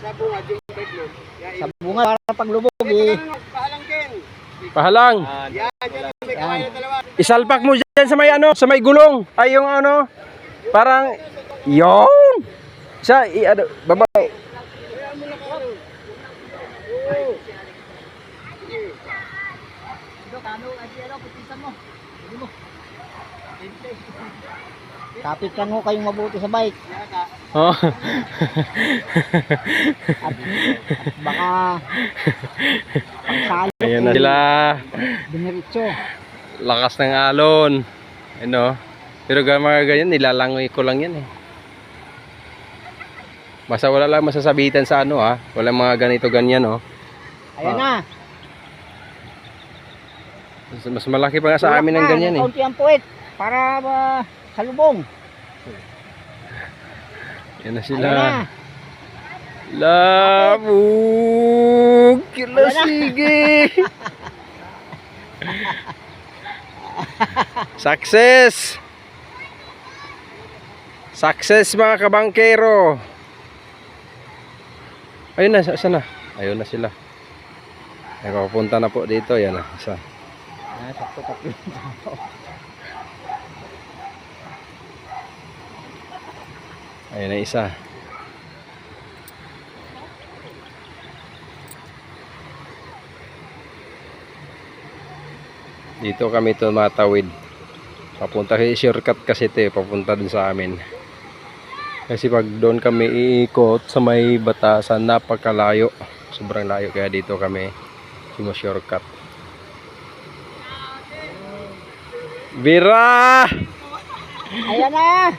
Sa bunga para paglubog eh. Pahalang. Yan. Isalpak mo dyan sa may ano, sa may gulong. Ay yung ano, parang, yon. Sa, babaw. Kapit lang ho kayong mabuti sa bike. Oh. At baka pagsalo Ayan na sila. diniritso. Lakas ng alon. Ano? Pero mga ganyan, nilalangoy ko lang yan eh. Basta wala lang masasabitan sa ano ha. Wala mga ganito ganyan oh. Ayan na. Mas malaki pa nga sa amin ng ganyan eh. Kaunti ang puwet para salubong. Yan na Ayan sila. na. Labog! Kila sige! Success! Success mga kabangkero! Ayun na, saan na? Ayun na sila. Nakapunta na po dito. Yan na, isa. Sakto tatlo. Ayun na isa. Dito kami tumatawid. Papunta kasi shortcut kasi ito eh, papunta dun sa amin. Kasi pag doon kami iikot sa may batasan, napakalayo. Sobrang layo kaya dito kami shortcut. Bira! Ayan na.